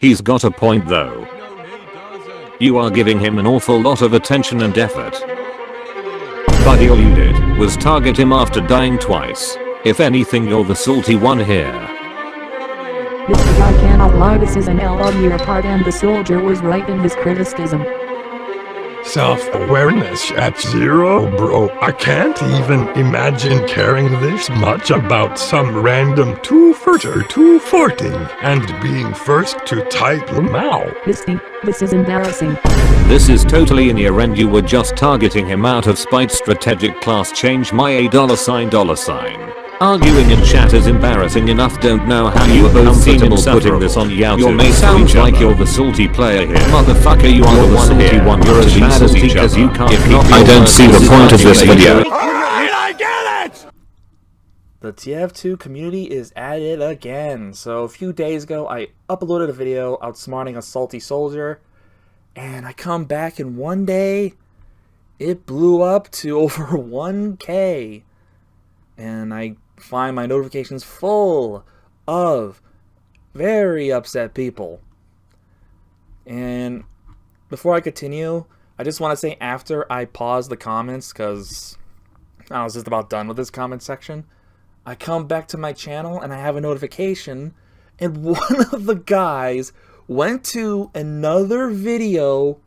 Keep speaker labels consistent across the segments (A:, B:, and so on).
A: He's got a point though. You are giving him an awful lot of attention and effort. Buddy, all you did was target him after dying twice. If anything, you're the salty one here.
B: Mr. I cannot lie, this is an L on your part and the soldier was right in his criticism.
C: Self-awareness at 0, bro. I can't even imagine caring this much about some random Teuforter Teuforting and being first to type them out.
B: Misty, this is embarrassing.
A: This is totally in your end. You were just targeting him out of spite. Strategic class change my $. Arguing in chat is embarrassing enough. Don't know how you were both comfortable putting this on Yao. Your mate sounds like you're the salty player here. Motherfucker, you are the one here. You're as bad as each as you can't.
D: I don't see the point of this video.
C: Alright, I get it!
E: The tf2 community is at it again. So a few days ago, I uploaded a video outsmarting a salty soldier. And I come back and one day, it blew up to over 1K. And I find my notifications full of very upset people. And before I continue, I just want to say after I paused the comments, because I was just about done with this comment section, I come back to my channel and I have a notification, and one of the guys went to another video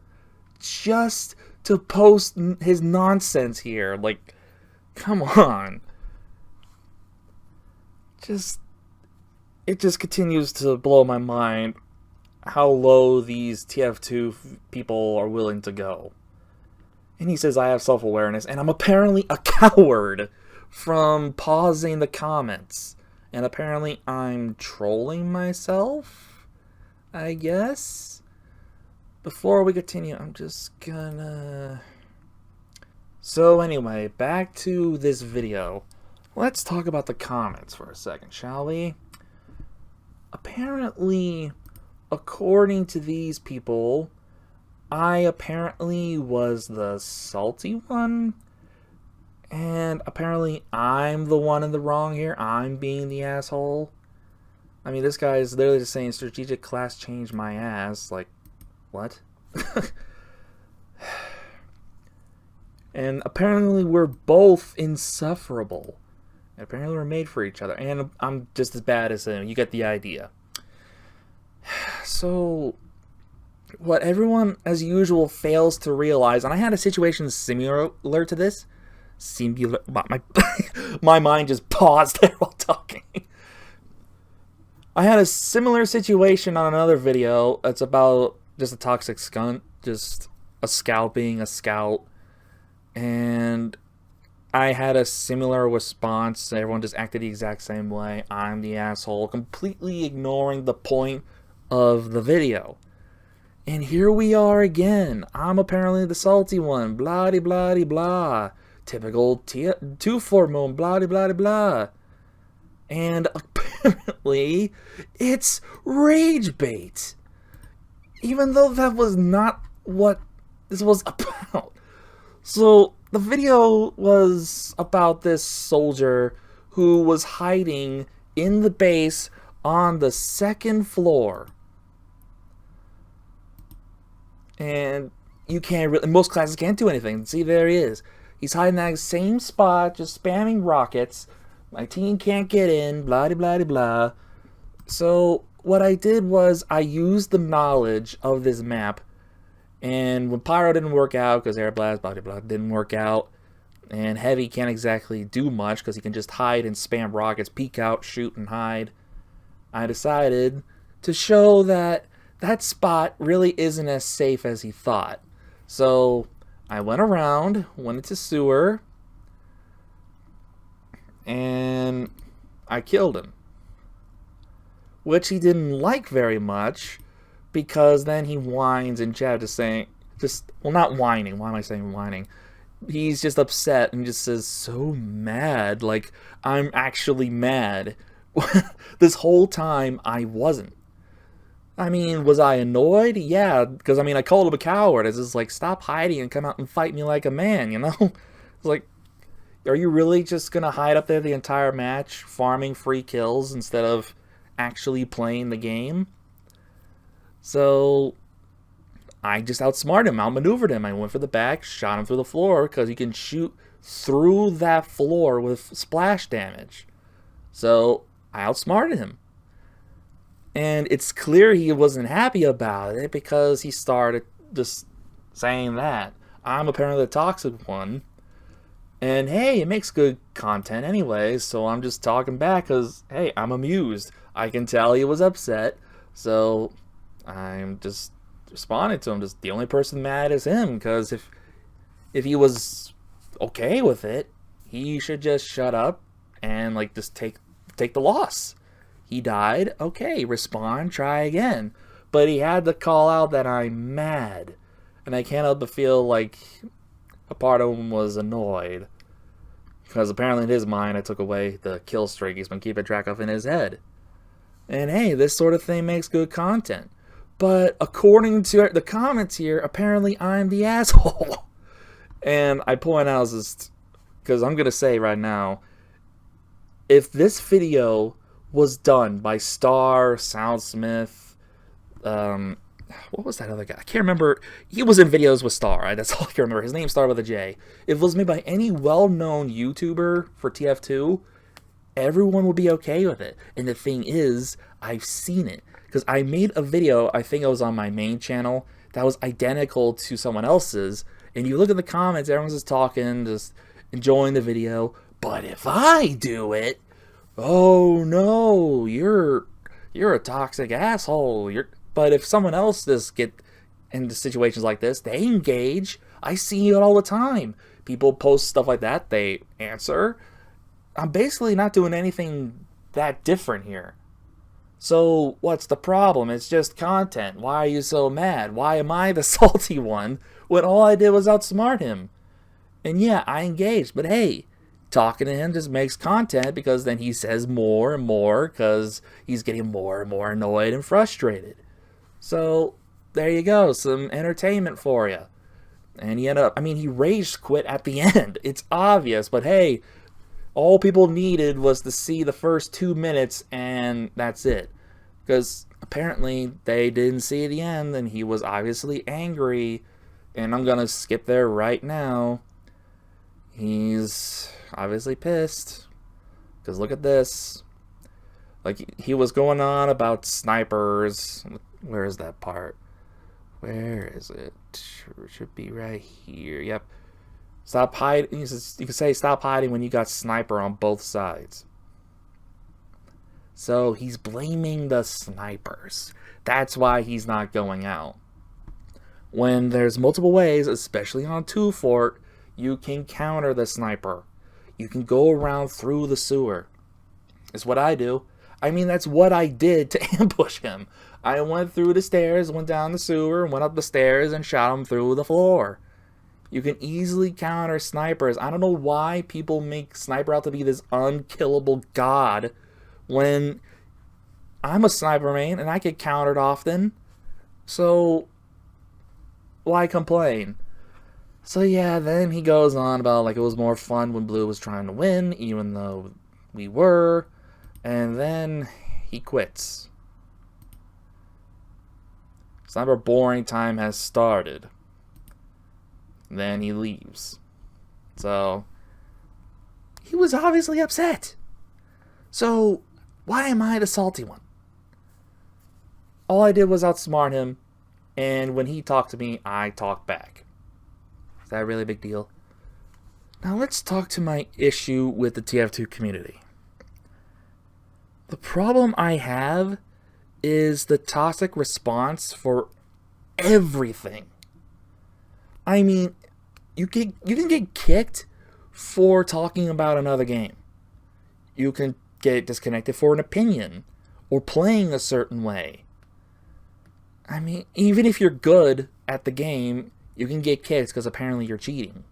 E: just to post his nonsense here. Like, come on. It just continues to blow my mind how low these tf2 people are willing to go. And he says I have self-awareness, and I'm apparently a coward from pausing the comments. And apparently I'm trolling myself, I guess? Before we continue, I'm just gonna... So anyway, back to this video. Let's talk about the comments for a second, shall we? Apparently, according to these people, I apparently was the salty one. And apparently I'm the one in the wrong here. I'm being the asshole. I mean, this guy is literally just saying strategic class change my ass. Like, what? And apparently we're both insufferable. Apparently we're made for each other, and I'm just as bad as him. You get the idea. So, what everyone, as usual, fails to realize, and I had a situation similar to this. My mind just paused there while talking. I had a similar situation on another video. It's about just a toxic skunt, just a scout being a scout, and I had a similar response. Everyone just acted the exact same way. I'm the asshole, completely ignoring the point of the video. And here we are again. I'm apparently the salty one. Blah de blah de blah. Typical Teufort moment. Blah de blah de blah. And apparently, it's rage bait. Even though that was not what this was about. So, the video was about this soldier who was hiding in the base on the 2nd floor. And you can't really, most classes can't do anything. See, there he is. He's hiding in that same spot, just spamming rockets. My team can't get in, blah de blah de blah. So, what I did was I used the knowledge of this map. And when Pyro didn't work out, because Air Blast, blah, blah, blah, didn't work out, and Heavy can't exactly do much, because he can just hide and spam rockets, peek out, shoot, and hide, I decided to show that that spot really isn't as safe as he thought. So, I went around, went into sewer, and I killed him. Which he didn't like very much, because then he whines in chat well, not whining, why am I saying whining? He's just upset and just says, so mad, like, I'm actually mad. This whole time, I wasn't. I mean, was I annoyed? Yeah, because, I mean, I called him a coward. It's just like, stop hiding and come out and fight me like a man, you know? It's like, are you really just gonna hide up there the entire match, farming free kills instead of actually playing the game? So I just outsmarted him, outmaneuvered him. I went for the back, shot him through the floor, because you can shoot through that floor with splash damage. So I outsmarted him. And it's clear he wasn't happy about it, because he started just saying that I'm apparently the toxic one. And hey, it makes good content anyway, so I'm just talking back because, hey, I'm amused. I can tell he was upset, so I'm just responding to him. Just the only person mad is him, because if he was okay with it, he should just shut up and like just take the loss. He died, okay, respond, try again. But he had to call out that I'm mad, and I can't help but feel like a part of him was annoyed, because apparently in his mind I took away the kill streak he's been keeping track of in his head. And hey, this sort of thing makes good content. But according to the comments here, apparently I'm the asshole. And I point out just because I'm going to say right now, if this video was done by Star, Soundsmith, what was that other guy? I can't remember. He was in videos with Star, right? That's all I can remember. His name started with a J. If it was made by any well-known YouTuber for TF2, everyone would be okay with it. And the thing is, I've seen it. Because I made a video, I think it was on my main channel, that was identical to someone else's. And you look at the comments, everyone's just talking, just enjoying the video. But if I do it, oh no, you're a toxic asshole. But if someone else just get into situations like this, they engage. I see it all the time. People post stuff like that, they answer. I'm basically not doing anything that different here. So what's the problem? It's just content. Why are you so mad? Why am I the salty one when all I did was outsmart him? And yeah, I engaged, but hey, talking to him just makes content, because then he says more and more because he's getting more and more annoyed and frustrated. So there you go, some entertainment for you. And he ended up, he rage quit at the end. It's obvious, but hey, all people needed was to see the first 2 minutes, and that's it. Because apparently they didn't see the end, and he was obviously angry. And I'm going to skip there right now. He's obviously pissed. Because look at this. Like, he was going on about snipers. Where is that part? Where is it? It should be right here. Yep. Stop hiding. You can say stop hiding when you got sniper on both sides. So he's blaming the snipers. That's why he's not going out. When there's multiple ways, especially on Teufort, you can counter the sniper. You can go around through the sewer. It's what I do. That's what I did to ambush him. I went through the stairs, went down the sewer, went up the stairs, and shot him through the floor. You can easily counter snipers. I don't know why people make sniper out to be this unkillable god when I'm a sniper main and I get countered often. So why complain? So yeah, then he goes on about like it was more fun when Blue was trying to win, even though we were. And then he quits. Sniper boring time has started. Then he leaves. So he was obviously upset. So why am I the salty one? All I did was outsmart him, and when he talked to me, I talked back. Is that really a big deal? Now let's talk to my issue with the TF2 community. The problem I have is the toxic response for everything. You can get kicked for talking about another game. You can get disconnected for an opinion or playing a certain way. Even if you're good at the game, you can get kicked because apparently you're cheating.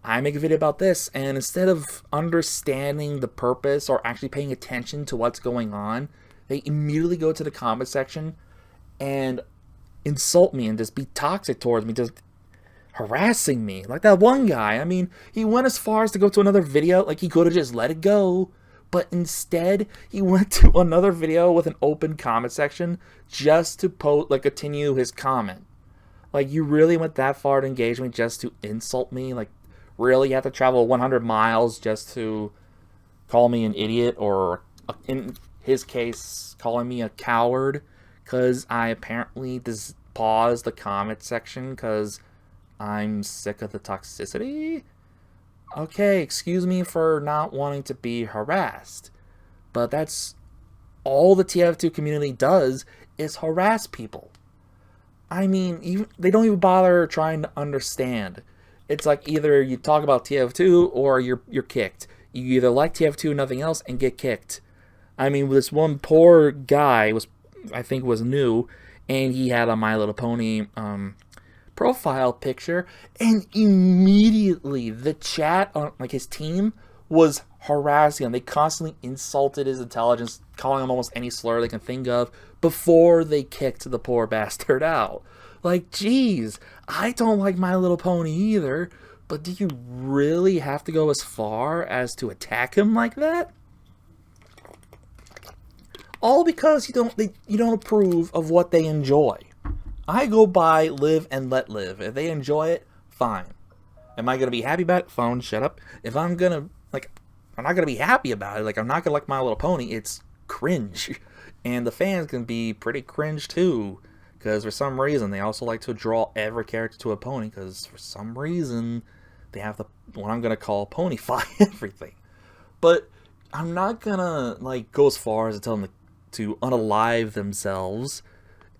E: I make a video about this, and instead of understanding the purpose or actually paying attention to what's going on, they immediately go to the comment section and insult me and just be toxic towards me, just harassing me. Like that one guy, he went as far as to go to another video. Like, he could have just let it go, But instead, he went to another video with an open comment section just to continue his comment. Like, you really went that far to engage me just to insult me? Like, really, you have to travel 100 miles just to call me an idiot, or in his case, calling me a coward because I apparently paused the comment section because I'm sick of the toxicity? Okay, excuse me for not wanting to be harassed, but that's all the TF2 community does is harass people. I mean, they don't even bother trying to understand. It's like either you talk about TF2 or you're kicked. You either like TF2 and nothing else and get kicked. I mean, this one poor guy I think was new, and he had a My Little Pony profile picture, and immediately the chat on his team was harassing him. They constantly insulted his intelligence, calling him almost any slur they can think of before they kicked the poor bastard out. Like, geez, I don't like My Little Pony either, but do you really have to go as far as to attack him like that? All because you don't approve of what they enjoy. I go by live and let live. If they enjoy it, fine. Am I gonna be happy about it? Phone, shut up. If I'm not gonna be happy about it. Like, I'm not gonna like My Little Pony. It's cringe, and the fans can be pretty cringe too. Because for some reason they also like to draw every character to a pony. Because for some reason they have what I'm gonna call ponyfy everything. But I'm not gonna go as far as to tell them to unalive themselves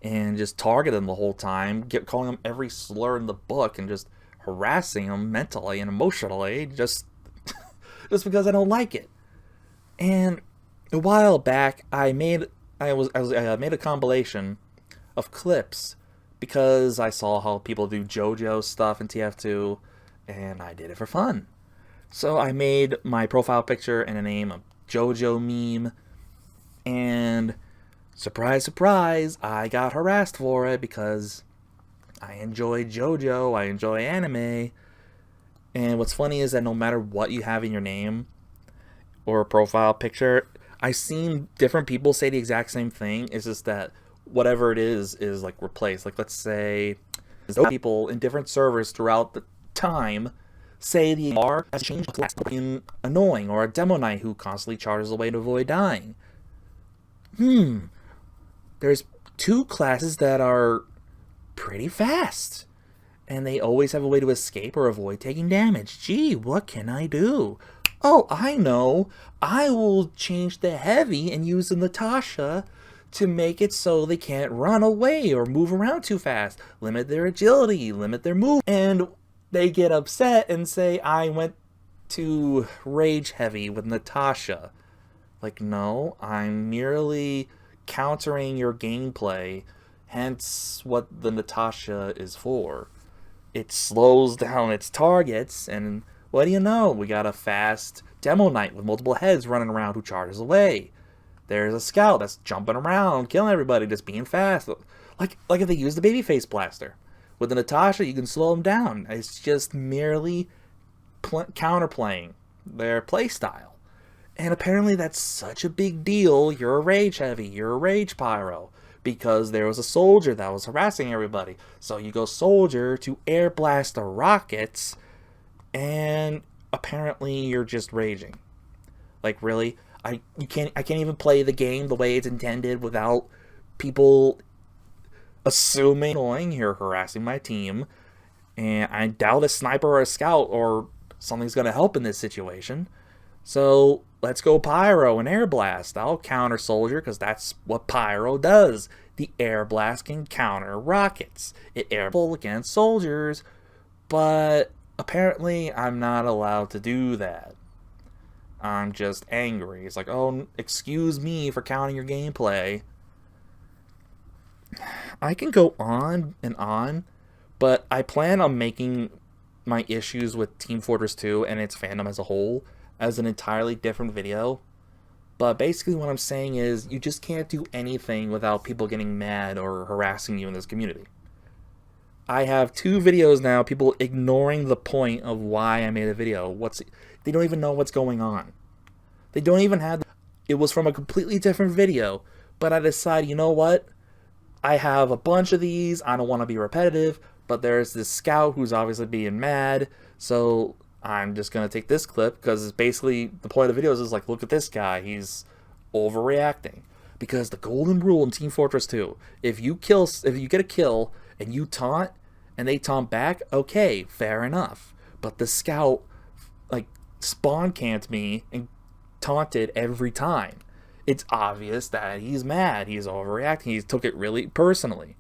E: and just target them the whole time, calling them every slur in the book and just harassing them mentally and emotionally just because I don't like it. And a while back, I made a compilation of clips because I saw how people do JoJo stuff in TF2, and I did it for fun. So I made my profile picture and a name of JoJo meme, and surprise, surprise, I got harassed for it because I enjoy JoJo, I enjoy anime. And what's funny is that no matter what you have in your name or a profile picture, I've seen different people say the exact same thing. It's just that whatever it is replaced. Like, let's say people in different servers throughout the time say the R has changed class to being annoying, or a demo knight who constantly charges away to avoid dying. There's two classes that are pretty fast, and they always have a way to escape or avoid taking damage. Gee, what can I do? Oh, I know. I will change the heavy and use the Natasha to make it so they can't run away or move around too fast. Limit their agility, limit their move. And they get upset and say, I went to rage heavy with Natasha. Like, no, I'm merely countering your gameplay, hence what the Natasha is for. It slows down its targets, and what do you know? We got a fast demo knight with multiple heads running around who charges away. There's a scout that's jumping around, killing everybody, just being fast. Like if they use the babyface blaster. With the Natasha, you can slow them down. It's just merely counterplaying their playstyle. And apparently that's such a big deal. You're a rage heavy, you're a rage pyro, because there was a soldier that was harassing everybody. So you go soldier to air blast the rockets, and apparently you're just raging. Like, really? I can't even play the game the way it's intended without people assuming you're harassing my team, and I doubt a sniper or a scout or something's gonna help in this situation. So let's go pyro and air blast. I'll counter soldier because that's what pyro does. The air blast can counter rockets. It airbull against soldiers, but apparently I'm not allowed to do that. I'm just angry. It's like, oh, excuse me for counting your gameplay. I can go on and on, but I plan on making my issues with Team Fortress 2 and its fandom as a whole as an entirely different video. But basically what I'm saying is, you just can't do anything without people getting mad or harassing you in this community. I have 2 videos now, people ignoring the point of why I made a video. They don't even know what's going on. They don't even have... It was from a completely different video. But I decided, you know what? I have a bunch of these. I don't want to be repetitive. But there's this scout who's obviously being mad. So I'm just going to take this clip. Because it's basically... The point of the videos is like, look at this guy. He's overreacting. Because the golden rule in Team Fortress 2. If you get a kill and you taunt... And they taunt back, okay, fair enough. But the scout, like, spawn camped me and taunted every time. It's obvious that he's mad, he's overreacting, he took it really personally.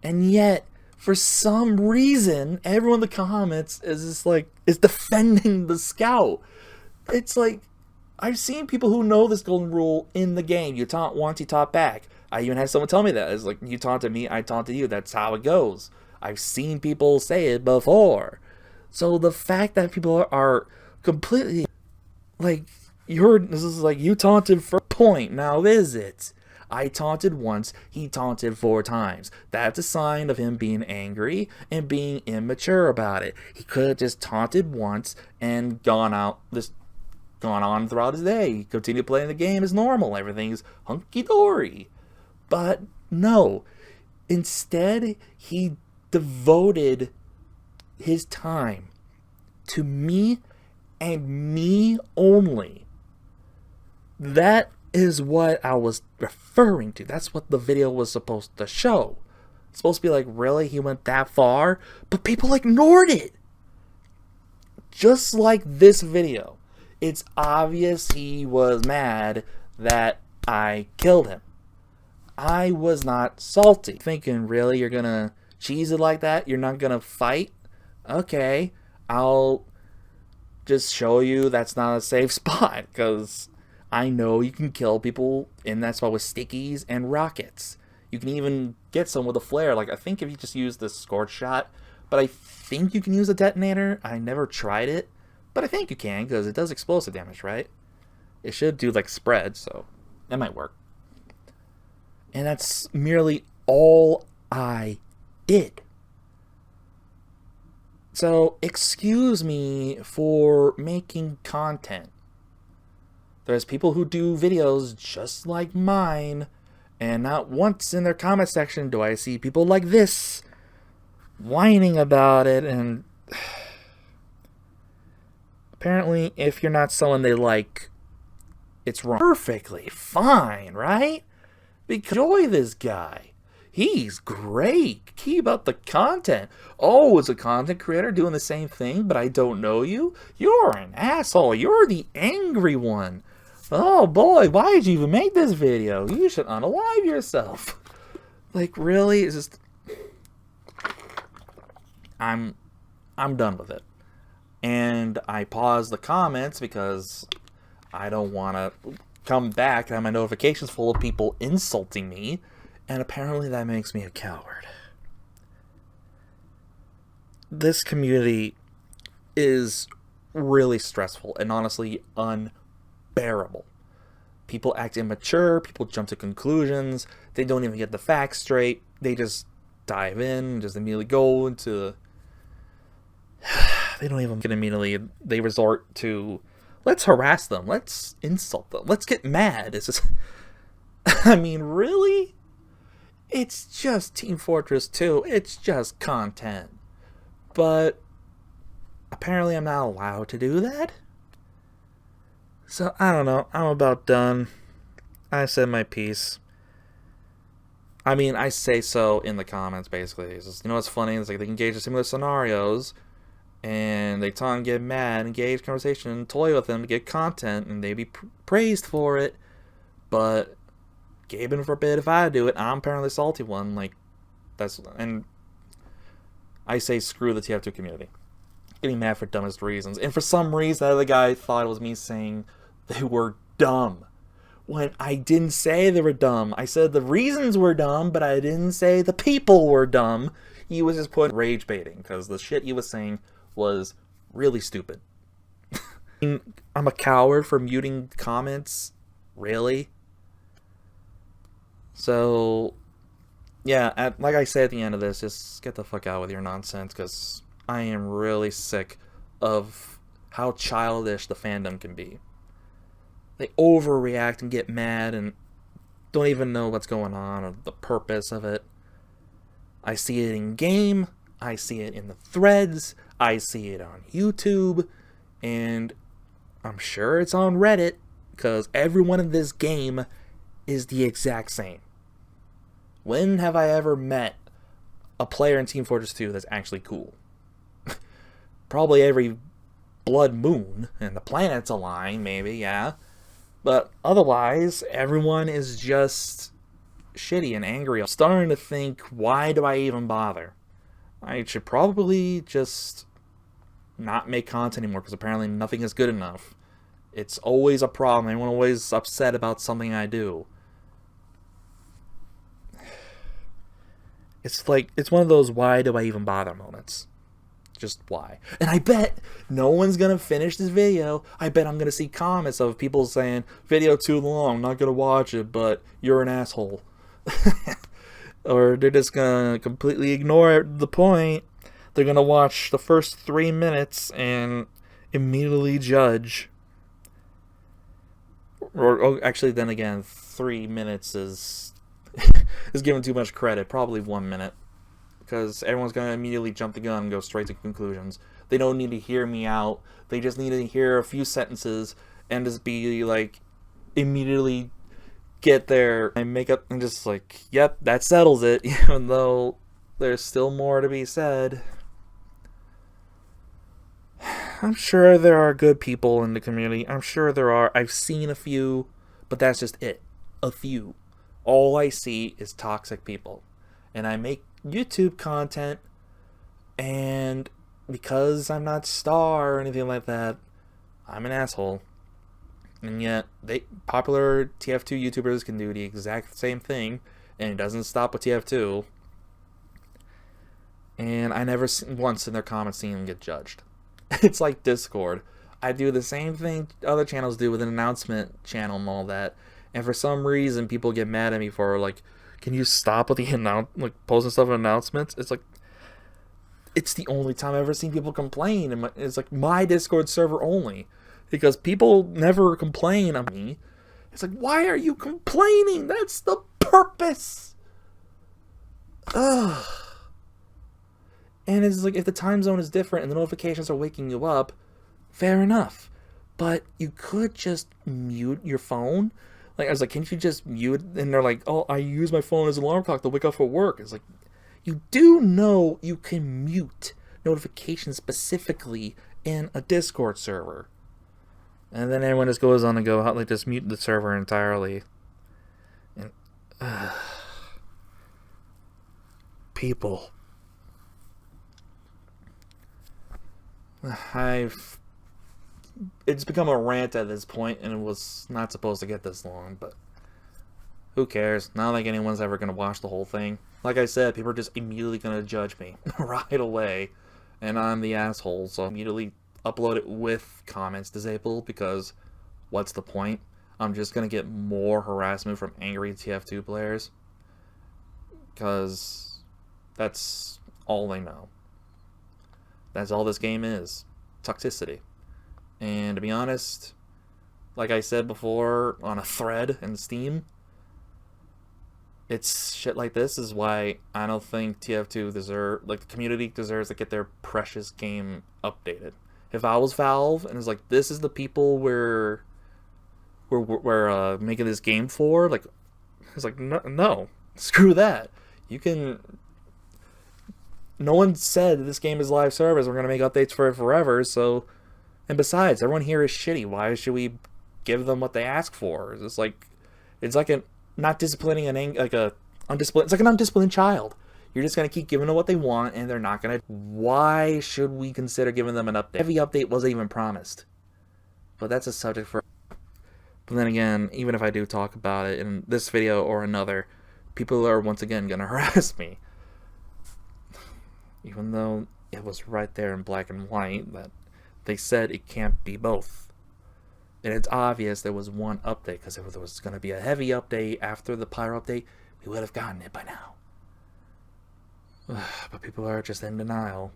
E: And yet, for some reason, everyone in the comments is just like, is defending the scout. It's like, I've seen people who know this golden rule in the game. You taunt once, you taunt back. I even had someone tell me that. It's like, you taunted me, I taunted you. That's how it goes. I've seen people say it before. So the fact that people are completely like, this is like, you taunted for a point, now is it? I taunted once, he taunted 4 times. That's a sign of him being angry and being immature about it. He could have just taunted once and gone on throughout his day. He continued playing the game as normal. Everything's hunky-dory. But no. Instead, he devoted his time to me and me only. That is what I was referring to. That's what the video was supposed to show. It's supposed to be like, really? He went that far? But people ignored it. Just like this video. It's obvious he was mad that I killed him. I was not salty. Thinking, really? You're gonna cheese it like that? You're not gonna fight? Okay, I'll just show you that's not a safe spot, because I know you can kill people in that spot with stickies and rockets. You can even get some with a flare. Like, I think if you just use the scorch shot, but I think you can use a detonator. I never tried it, but I think you can, because it does explosive damage, right? It should do like spread, so that might work. And that's merely all I did. So, excuse me for making content. There's people who do videos just like mine, and not once in their comment section do I see people like this whining about it, and apparently if you're not someone they like, it's wrong. Perfectly fine, right? Enjoy this guy. He's great. Keep up the content. Oh, as a content creator doing the same thing, but I don't know you? You're an asshole. You're the angry one. Oh boy, why did you even make this video? You should unalive yourself. Like, really? It's just... I'm done with it. And I paused the comments because I don't want to come back and have my notifications full of people insulting me, and apparently that makes me a coward. This community is really stressful and honestly unbearable. People act immature, people jump to conclusions, they don't even get the facts straight, they just dive in, just immediately go into... They don't even get immediately, they resort to... Let's harass them. Let's insult them. Let's get mad. It's just... I mean, really? It's just Team Fortress 2. It's just content. But apparently I'm not allowed to do that? So, I don't know. I'm about done. I said my piece. I mean, I say so in the comments, basically. It's just, you know what's funny? It's like they engage in similar scenarios, and they taunt and get mad, engage conversation, toy with them to get content, and they be praised for it. But, Gaben forbid if I do it, I'm apparently the salty one. Like, that's, and I say screw the tf2 community. Getting mad for dumbest reasons. And for some reason, the other guy thought it was me saying they were dumb. When I didn't say they were dumb. I said the reasons were dumb, but I didn't say the people were dumb. He was just putting rage baiting, because the shit he was saying was really stupid. I'm a coward for muting comments? Really? So, yeah, like I said at the end of this, just get the fuck out with your nonsense, because I am really sick of how childish the fandom can be. They overreact and get mad and don't even know what's going on or the purpose of it. I see it in game, I see it in the threads, I see it on YouTube, and I'm sure it's on Reddit, because everyone in this game is the exact same. When have I ever met a player in Team Fortress 2 that's actually cool? Probably every blood moon, and the planets align, maybe, yeah. But otherwise, everyone is just shitty and angry. I'm starting to think, why do I even bother? I should probably just not make content anymore, because apparently nothing is good enough. It's always a problem. Everyone always upset about something I do. It's like, it's one of those why do I even bother moments. Just why. And I bet no one's gonna finish this video. I bet I'm gonna see comments of people saying, video too long, not gonna watch it, but you're an asshole. Or they're just gonna completely ignore the point. They're gonna watch the first 3 minutes and immediately judge. Or actually, then again, 3 minutes is is given too much credit. Probably 1 minute, because everyone's gonna immediately jump the gun and go straight to conclusions. They don't need to hear me out. They just need to hear a few sentences and just be like, immediately get there and make up and just like, yep, that settles it, even though there's still more to be said. I'm sure there are good people in the community. I'm sure there are. I've seen a few, but that's just it. A few. All I see is toxic people. And I make YouTube content, and because I'm not Star or anything like that, I'm an asshole. And yet, popular TF2 YouTubers can do the exact same thing, and it doesn't stop with TF2. And I never once in their comments seen them get judged. It's like Discord. I do the same thing other channels do with an announcement channel and all that, and for some reason people get mad at me for like, can you stop with the posting stuff in announcements? It's like, it's the only time I've ever seen people complain, and it's like my Discord server only. Because people never complain on me. It's like, why are you complaining? That's the purpose. Ugh. And it's like, if the time zone is different and the notifications are waking you up, fair enough. But you could just mute your phone. Like, I was like, can't you just mute? And they're like, oh, I use my phone as an alarm clock to wake up for work. It's like, you do know you can mute notifications specifically in a Discord server. And then everyone just goes on and go, like, just mute the server entirely. And, people. It's become a rant at this point, and it was not supposed to get this long, but who cares? Not like anyone's ever going to watch the whole thing. Like I said, people are just immediately going to judge me right away, and I'm the asshole, so I immediately upload it with comments disabled, because what's the point? I'm just gonna get more harassment from angry TF2 players, because that's all they know. That's all this game is. Toxicity. And to be honest, like I said before on a thread in Steam, it's shit like this is why I don't think TF2 the community deserves to get their precious game updated. If I was Valve and it's like, this is the people we're making this game for, like, it's like, no, screw that. You can. No one said this game is live service. We're gonna make updates for it forever. So, and besides, everyone here is shitty. Why should we give them what they ask for? It's like a not disciplining it's like an undisciplined child. You're just going to keep giving them what they want, and they're not going to. Why should we consider giving them an update? Heavy update wasn't even promised. But that's a subject for. But then again, even if I do talk about it in this video or another, people are once again going to harass me. Even though it was right there in black and white that they said it can't be both. And it's obvious there was one update, because if there was going to be a heavy update after the Pyro update, we would have gotten it by now. But people are just in denial,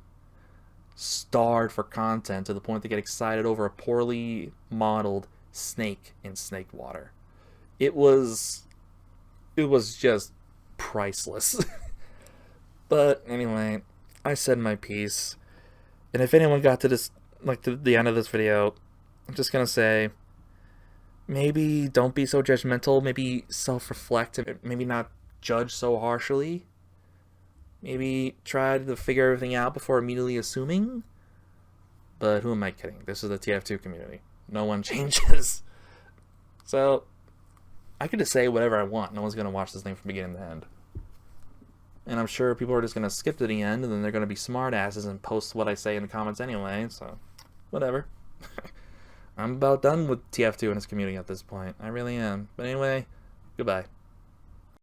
E: starved for content to the point they get excited over a poorly modeled snake in snake water. It was just priceless. But anyway, I said my piece. And if anyone got to this, like, to the end of this video, I'm just gonna say, maybe don't be so judgmental. Maybe self-reflect. Maybe not judge so harshly. Maybe try to figure everything out before immediately assuming. But who am I kidding? This is the tf2 community. No one changes. So, I could just say whatever I want. No one's gonna watch this thing from beginning to end. And I'm sure people are just gonna skip to the end, and then they're gonna be smartasses and post what I say in the comments anyway, so whatever. I'm about done with tf2 and its community at this point. I really am. But anyway, goodbye.